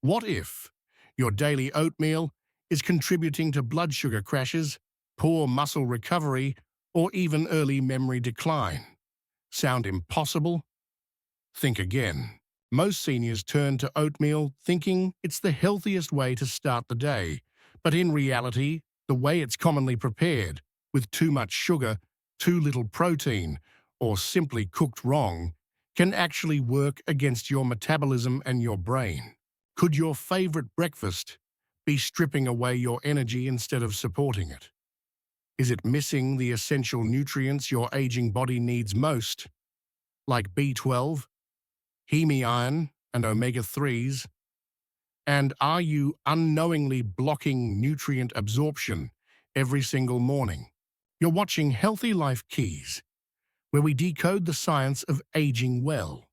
What if your daily oatmeal is contributing to blood sugar crashes, poor muscle recovery, or even early memory decline? Sound impossible? Think again. Most seniors turn to oatmeal thinking it's the healthiest way to start the day, but in reality, the way it's commonly prepared, with too much sugar, too little protein, or simply cooked wrong, can actually work against your metabolism and your brain. Could your favorite breakfast be stripping away your energy instead of supporting it? Is it missing the essential nutrients your aging body needs most, like B12, heme iron, and omega-3s? And are you unknowingly blocking nutrient absorption every single morning? You're watching Healthy Life Keys, where we decode the science of aging well.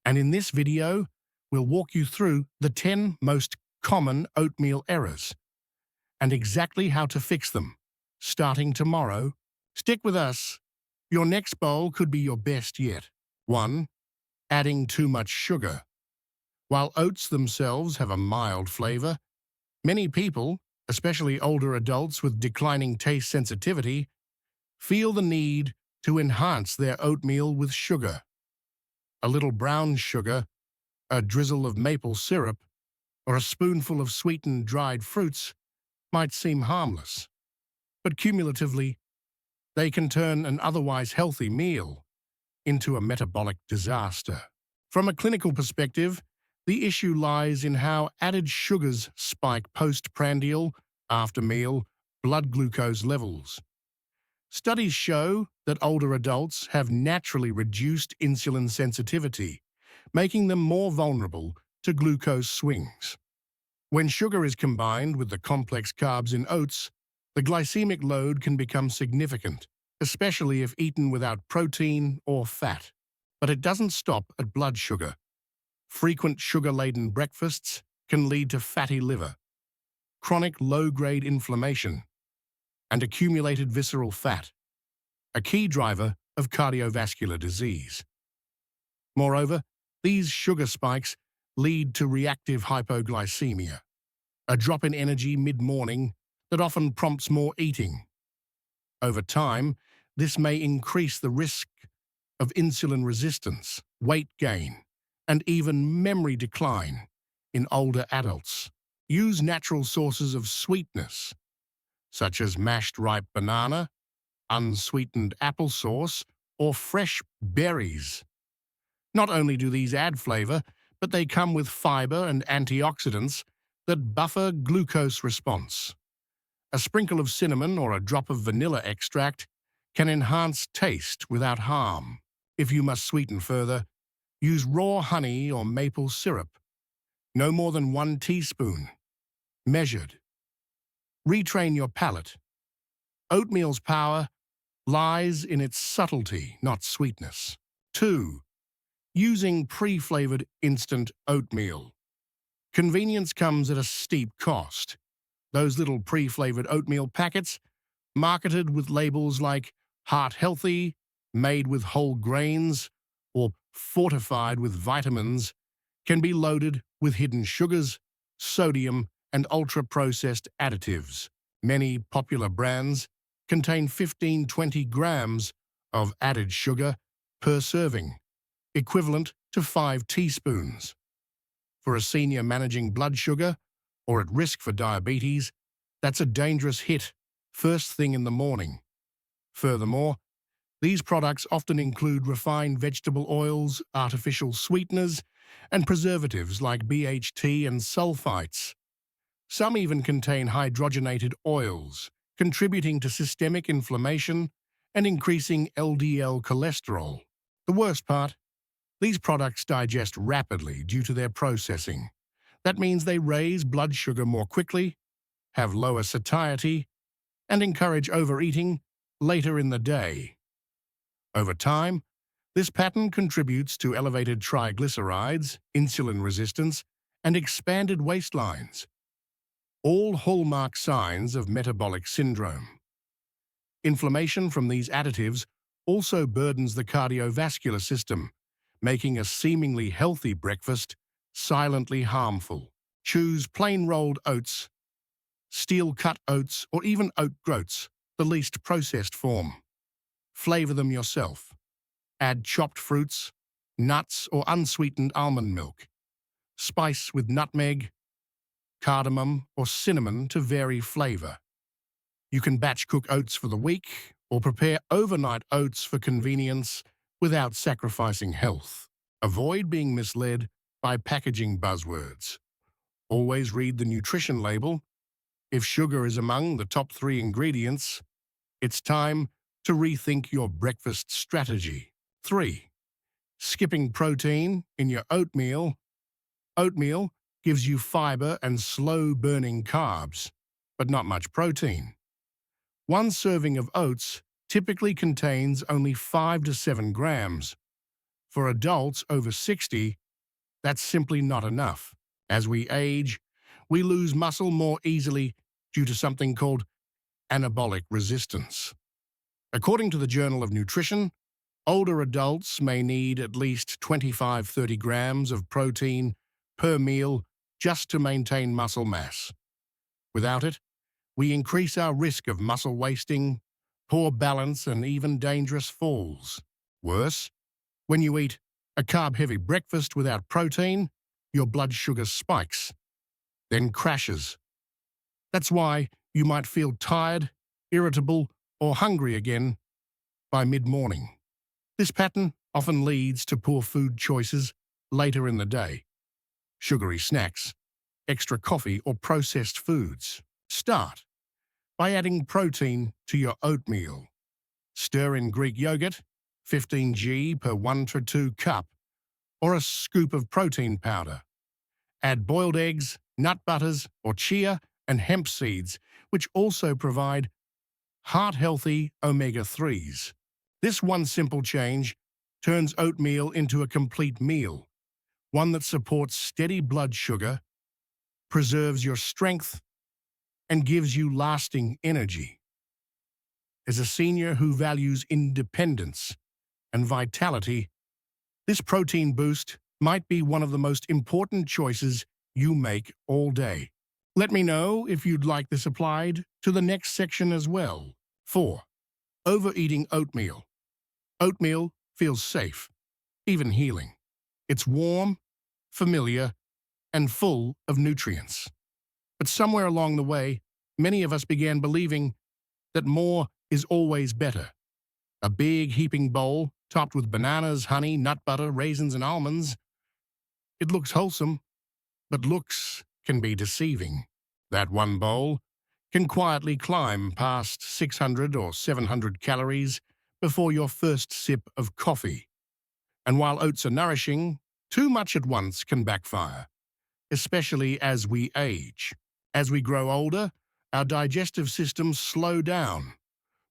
And in this video, we'll walk you through the 10 most common oatmeal errors and exactly how to fix them. Starting tomorrow, stick with us. Your next bowl could be your best yet. 1. Adding too much sugar. While oats themselves have a mild flavor, many people, especially older adults with declining taste sensitivity, feel the need to enhance their oatmeal with sugar. A little brown sugar, a drizzle of maple syrup, or a spoonful of sweetened dried fruits might seem harmless, but cumulatively, they can turn an otherwise healthy meal into a metabolic disaster. From a clinical perspective, the issue lies in how added sugars spike postprandial, after-meal, blood glucose levels. Studies show that older adults have naturally reduced insulin sensitivity, making them more vulnerable to glucose swings. When sugar is combined with the complex carbs in oats, the glycemic load can become significant, especially if eaten without protein or fat. But it doesn't stop at blood sugar. Frequent sugar-laden breakfasts can lead to fatty liver, chronic low-grade inflammation, and accumulated visceral fat, a key driver of cardiovascular disease. Moreover, these sugar spikes lead to reactive hypoglycemia, a drop in energy mid-morning that often prompts more eating. Over time, this may increase the risk of insulin resistance, weight gain, and even memory decline in older adults. Use natural sources of sweetness, such as mashed ripe banana, unsweetened applesauce, or fresh berries. Not only do these add flavor, but they come with fiber and antioxidants that buffer glucose response. A sprinkle of cinnamon or a drop of vanilla extract can enhance taste without harm. If you must sweeten further, use raw honey or maple syrup, no more than 1 teaspoon, measured. Retrain your palate. Oatmeal's power lies in its subtlety, not sweetness. 2. Using pre-flavored instant oatmeal. Convenience comes at a steep cost. Those little pre-flavored oatmeal packets, marketed with labels like heart healthy, made with whole grains, or fortified with vitamins, can be loaded with hidden sugars, sodium, and ultra-processed additives. Many popular brands contain 15-20 grams of added sugar per serving, equivalent to 5 teaspoons. For a senior managing blood sugar or at risk for diabetes, that's a dangerous hit first thing in the morning. Furthermore, these products often include refined vegetable oils, artificial sweeteners, and preservatives like BHT and sulfites. Some even contain hydrogenated oils, contributing to systemic inflammation and increasing LDL cholesterol. The worst part? These products digest rapidly due to their processing. That means they raise blood sugar more quickly, have lower satiety, and encourage overeating later in the day. Over time, this pattern contributes to elevated triglycerides, insulin resistance, and expanded waistlines, all hallmark signs of metabolic syndrome. Inflammation from these additives also burdens the cardiovascular system, making a seemingly healthy breakfast silently harmful. Choose plain rolled oats, steel-cut oats, or even oat groats, the least processed form. Flavor them yourself. Add chopped fruits, nuts, or unsweetened almond milk. Spice with nutmeg, cardamom, or cinnamon to vary flavor. You can batch cook oats for the week or prepare overnight oats for convenience without sacrificing health. Avoid being misled by packaging buzzwords. Always read the nutrition label. If sugar is among the top 3 ingredients, it's time to rethink your breakfast strategy. 3. Skipping protein in your oatmeal. Oatmeal gives you fiber and slow-burning carbs, but not much protein. One serving of oats typically contains only 5 to 7 grams. For adults over 60, that's simply not enough. As we age, we lose muscle more easily due to something called anabolic resistance. According to the Journal of Nutrition, older adults may need at least 25-30 grams of protein per meal just to maintain muscle mass. Without it, we increase our risk of muscle wasting, poor balance, and even dangerous falls. Worse, when you eat a carb-heavy breakfast without protein, your blood sugar spikes, then crashes. That's why you might feel tired, irritable, or hungry again by mid-morning. This pattern often leads to poor food choices later in the day. Sugary snacks, extra coffee, or processed foods. Start by adding protein to your oatmeal. Stir in Greek yogurt, 15 g per 1 to 2 cup, or a scoop of protein powder. Add boiled eggs, nut butters, or chia and hemp seeds, which also provide heart-healthy omega-3s. This one simple change turns oatmeal into a complete meal, one that supports steady blood sugar, preserves your strength, and gives you lasting energy. As a senior who values independence and vitality, this protein boost might be one of the most important choices you make all day. Let me know if you'd like this applied to the next section as well. 4. Overeating oatmeal. Oatmeal feels safe, even healing. It's warm, familiar, and full of nutrients. But somewhere along the way, many of us began believing that more is always better. A big heaping bowl topped with bananas, honey, nut butter, raisins, and almonds. It looks wholesome, but looks can be deceiving. That one bowl can quietly climb past 600 or 700 calories before your first sip of coffee. And while oats are nourishing, too much at once can backfire, especially as we age. As we grow older, our digestive systems slow down.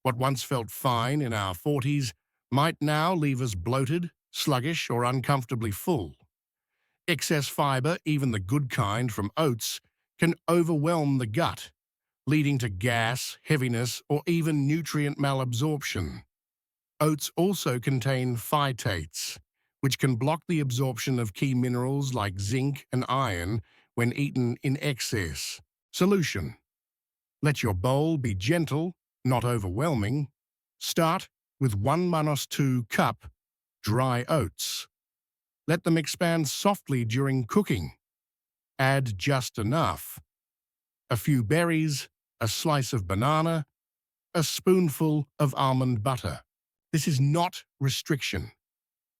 What once felt fine in our 40s might now leave us bloated, sluggish, or uncomfortably full. Excess fiber, even the good kind from oats, can overwhelm the gut, leading to gas, heaviness, or even nutrient malabsorption. Oats also contain phytates, which can block the absorption of key minerals like zinc and iron when eaten in excess. Solution: let your bowl be gentle, not overwhelming. Start with 1-2 cup dry oats. Let them expand softly during cooking. Add just enough. A few berries, a slice of banana, a spoonful of almond butter. This is not restriction.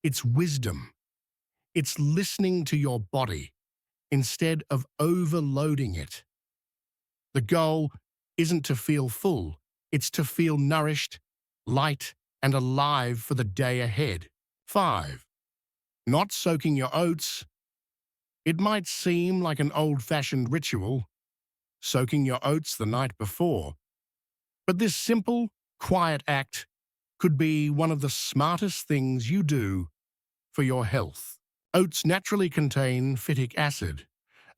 It's wisdom. It's listening to your body instead of overloading it. The goal isn't to feel full, it's to feel nourished, light, and alive for the day ahead. 5. Not soaking your oats. It might seem like an old-fashioned ritual, soaking your oats the night before, but this simple, quiet act could be one of the smartest things you do for your health. Oats naturally contain phytic acid,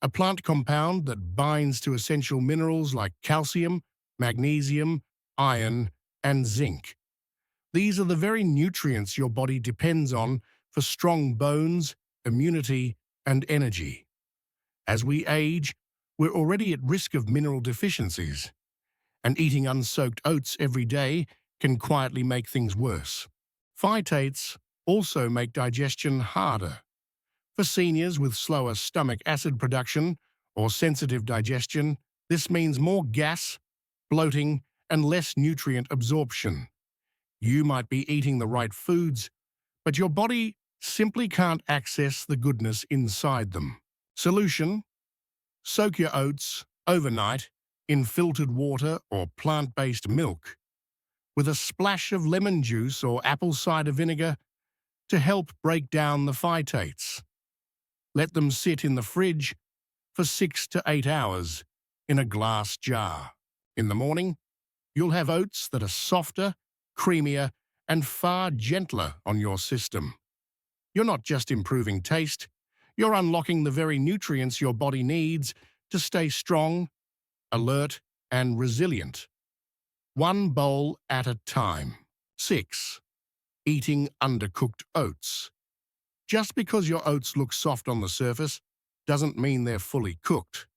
a plant compound that binds to essential minerals like calcium, magnesium, iron, and zinc. These are the very nutrients your body depends on for strong bones, immunity, and energy. As we age, we're already at risk of mineral deficiencies, and eating unsoaked oats every day can quietly make things worse. Phytates also make digestion harder. For seniors with slower stomach acid production or sensitive digestion, this means more gas, bloating, and less nutrient absorption. You might be eating the right foods, but your body simply can't access the goodness inside them. Solution: soak your oats overnight in filtered water or plant-based milk, with a splash of lemon juice or apple cider vinegar to help break down the phytates. Let them sit in the fridge for 6 to 8 hours in a glass jar. In the morning, you'll have oats that are softer, creamier, and far gentler on your system. You're not just improving taste, you're unlocking the very nutrients your body needs to stay strong, alert, and resilient. One bowl at a time. 6. Eating undercooked oats. Just because your oats look soft on the surface doesn't mean they're fully cooked.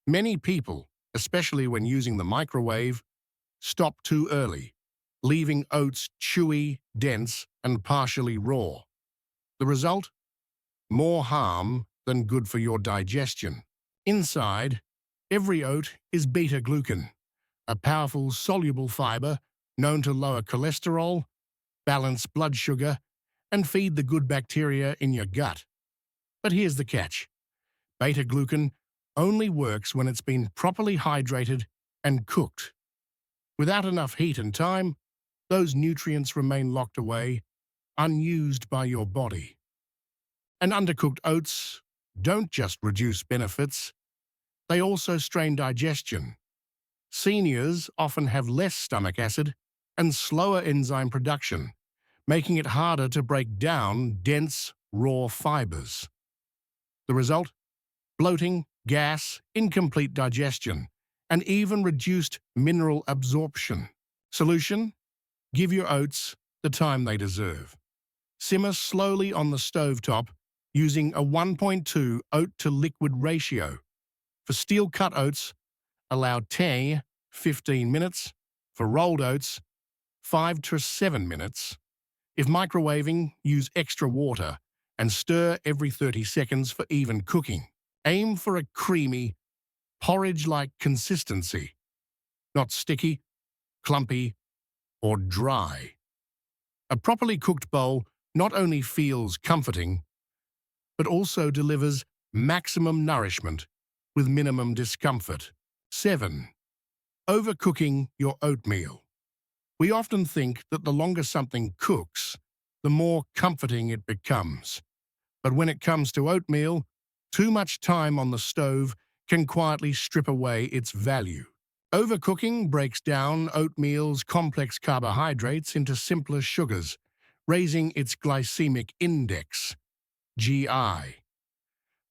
Many people, especially when using the microwave, stop too early, leaving oats chewy, dense, and partially raw. The result? More harm than good for your digestion. Inside, every oat is beta-glucan, a powerful soluble fiber known to lower cholesterol, balance blood sugar, and feed the good bacteria in your gut. But here's the catch. Beta-glucan only works when it's been properly hydrated and cooked. Without enough heat and time, those nutrients remain locked away, unused by your body. And undercooked oats don't just reduce benefits, they also strain digestion. Seniors often have less stomach acid and slower enzyme production, making it harder to break down dense, raw fibers. The result? Bloating, gas, incomplete digestion, and even reduced mineral absorption. Solution: give your oats the time they deserve. Simmer slowly on the stovetop using a 1.2 oat-to-liquid ratio. For steel-cut oats, allow 10–15 minutes. For rolled oats, 5 to 7 minutes. If microwaving, use extra water and stir every 30 seconds for even cooking. Aim for a creamy, porridge-like consistency, not sticky, clumpy, or dry. A properly cooked bowl not only feels comforting, but also delivers maximum nourishment with minimum discomfort. 7. Overcooking your oatmeal. We often think that the longer something cooks, the more comforting it becomes. But when it comes to oatmeal, too much time on the stove can quietly strip away its value. Overcooking breaks down oatmeal's complex carbohydrates into simpler sugars, raising its glycemic index, GI.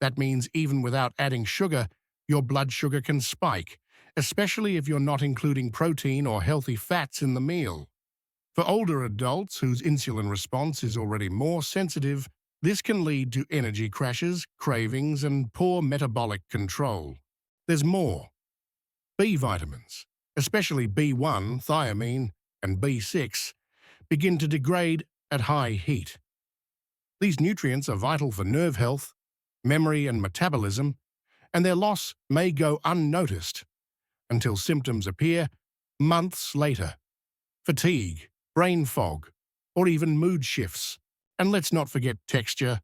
That means even without adding sugar, your blood sugar can spike, especially if you're not including protein or healthy fats in the meal. For older adults whose insulin response is already more sensitive, this can lead to energy crashes, cravings, and poor metabolic control. There's more. B vitamins, especially B1, thiamine, and B6, begin to degrade at high heat. These nutrients are vital for nerve health, memory, and metabolism, and their loss may go unnoticed until symptoms appear months later. Fatigue, brain fog, or even mood shifts. And let's not forget texture.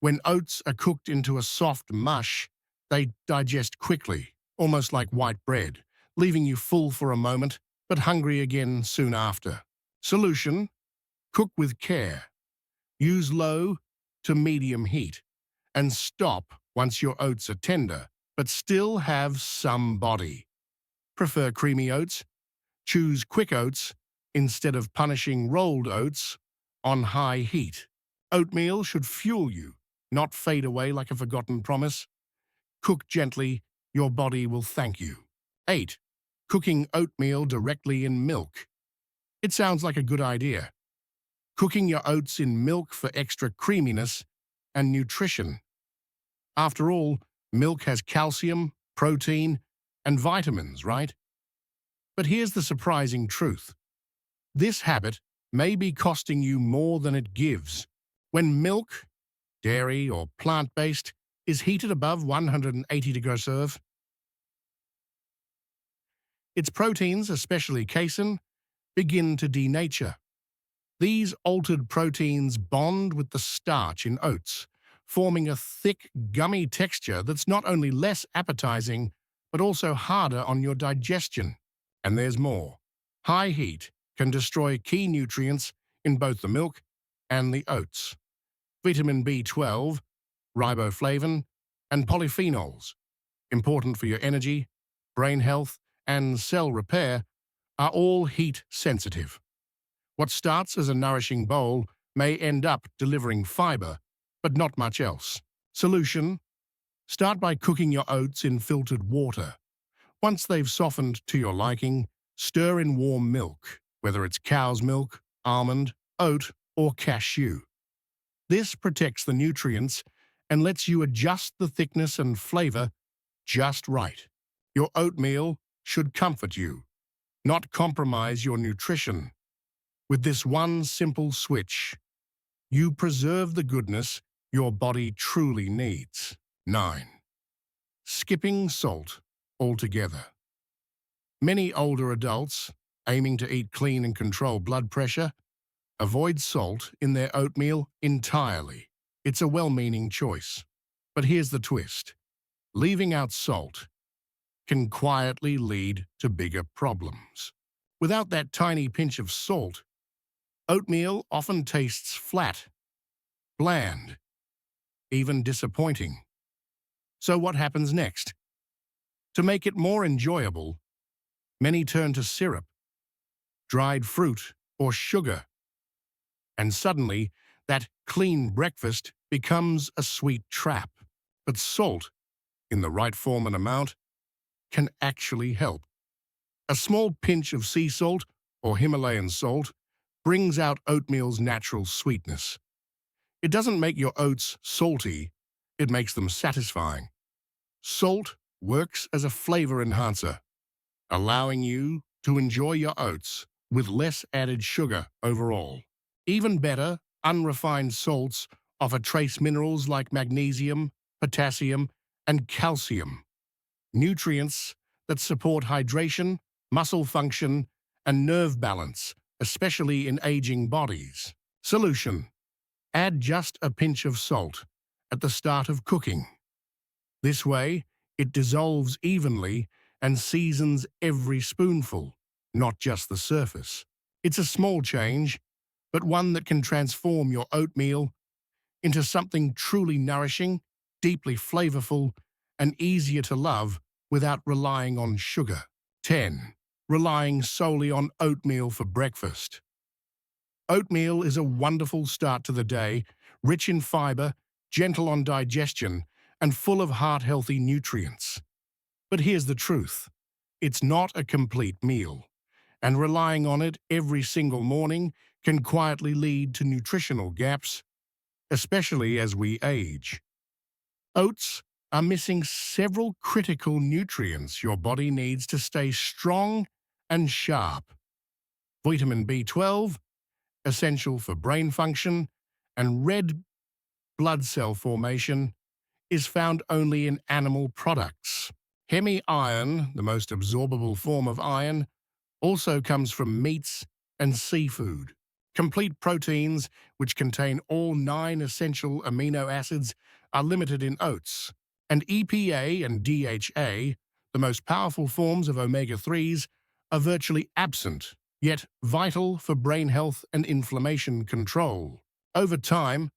When oats are cooked into a soft mush, they digest quickly, almost like white bread, leaving you full for a moment, but hungry again soon after. Solution: cook with care. Use low to medium heat, and stop once your oats are tender, but still have some body. Prefer creamy oats? Choose quick oats instead of punishing rolled oats on high heat. Oatmeal should fuel you, not fade away like a forgotten promise. Cook gently, your body will thank you. 8. Cooking oatmeal directly in milk. It sounds like a good idea. Cooking your oats in milk for extra creaminess and nutrition. After all, Milk has calcium, protein, and vitamins, right? But here's the surprising truth. This habit may be costing you more than it gives. When milk, dairy, or plant-based is heated above 180 degrees Celsius, its proteins, especially casein, begin to denature. These altered proteins bond with the starch in oats, forming a thick, gummy texture that's not only less appetizing, but also harder on your digestion. And there's more. High heat can destroy key nutrients in both the milk and the oats. Vitamin B12, riboflavin, and polyphenols, important for your energy, brain health, and cell repair, are all heat sensitive. What starts as a nourishing bowl may end up delivering fiber, but not much else. Solution: start by cooking your oats in filtered water. Once they've softened to your liking, stir in warm milk, whether it's cow's milk, almond, oat, or cashew. This protects the nutrients and lets you adjust the thickness and flavor just right. Your oatmeal should comfort you, not compromise your nutrition. With this one simple switch, you preserve the goodness your body truly needs. 9. Skipping salt altogether. Many older adults, aiming to eat clean and control blood pressure, avoid salt in their oatmeal entirely. It's a well-meaning choice. But here's the twist. Leaving out salt can quietly lead to bigger problems. Without that tiny pinch of salt, oatmeal often tastes flat, bland, even disappointing. So what happens next? To make it more enjoyable, many turn to syrup, dried fruit, or sugar. And suddenly, that clean breakfast becomes a sweet trap. But salt, in the right form and amount, can actually help. A small pinch of sea salt or Himalayan salt brings out oatmeal's natural sweetness. It doesn't make your oats salty, it makes them satisfying. Salt works as a flavor enhancer, allowing you to enjoy your oats with less added sugar overall. Even better, unrefined salts offer trace minerals like magnesium, potassium, and calcium, nutrients that support hydration, muscle function, and nerve balance, especially in aging bodies. Solution: add just a pinch of salt at the start of cooking. This way, it dissolves evenly and seasons every spoonful, not just the surface. It's a small change, but one that can transform your oatmeal into something truly nourishing, deeply flavorful, and easier to love without relying on sugar. 10. Relying solely on oatmeal for breakfast. Oatmeal is a wonderful start to the day, rich in fiber, gentle on digestion, and full of heart-healthy nutrients. But here's the truth. It's not a complete meal, and relying on it every single morning can quietly lead to nutritional gaps, especially as we age. Oats are missing several critical nutrients your body needs to stay strong and sharp. Vitamin B12, essential for brain function, and red blood cell formation, is found only in animal products. Hemi-iron, the most absorbable form of iron, also comes from meats and seafood. Complete proteins, which contain all 9 essential amino acids, are limited in oats, and EPA and DHA, the most powerful forms of omega-3s, are virtually absent, yet vital for brain health and inflammation control. Over time,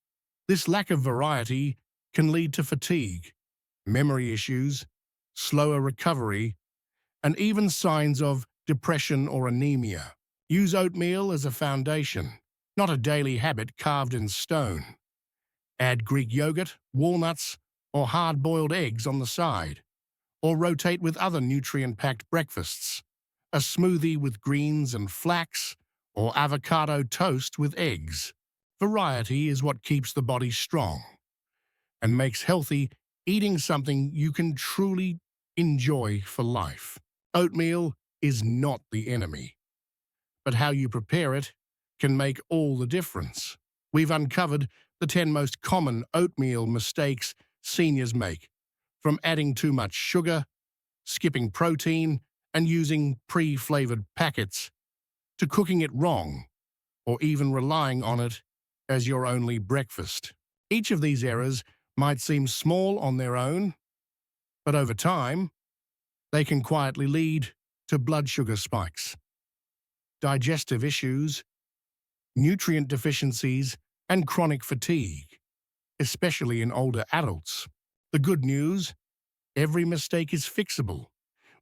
this lack of variety can lead to fatigue, memory issues, slower recovery, and even signs of depression or anemia. Use oatmeal as a foundation, not a daily habit carved in stone. Add Greek yogurt, walnuts, or hard-boiled eggs on the side, or rotate with other nutrient-packed breakfasts, a smoothie with greens and flax, or avocado toast with eggs. Variety is what keeps the body strong and makes healthy eating something you can truly enjoy for life. Oatmeal is not the enemy, but how you prepare it can make all the difference. We've uncovered the 10 most common oatmeal mistakes seniors make, from adding too much sugar, skipping protein, and using pre-flavored packets, to cooking it wrong, or even relying on it as your only breakfast. Each of these errors might seem small on their own, but over time, they can quietly lead to blood sugar spikes, digestive issues, nutrient deficiencies, and chronic fatigue, especially in older adults. The good news: every mistake is fixable.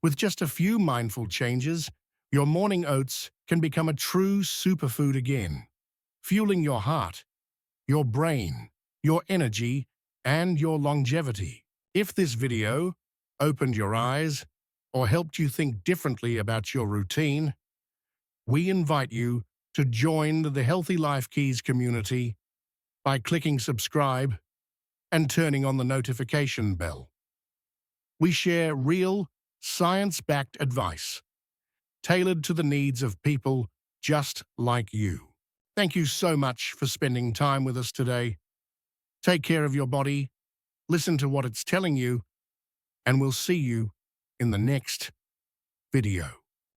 With just a few mindful changes, your morning oats can become a true superfood again, fueling your heart, your brain, your energy, and your longevity. If this video opened your eyes or helped you think differently about your routine, we invite you to join the Healthy Life Keys community by clicking subscribe and turning on the notification bell. We share real, science-backed advice tailored to the needs of people just like you. Thank you so much for spending time with us today. Take care of your body, listen to what it's telling you, and we'll see you in the next video.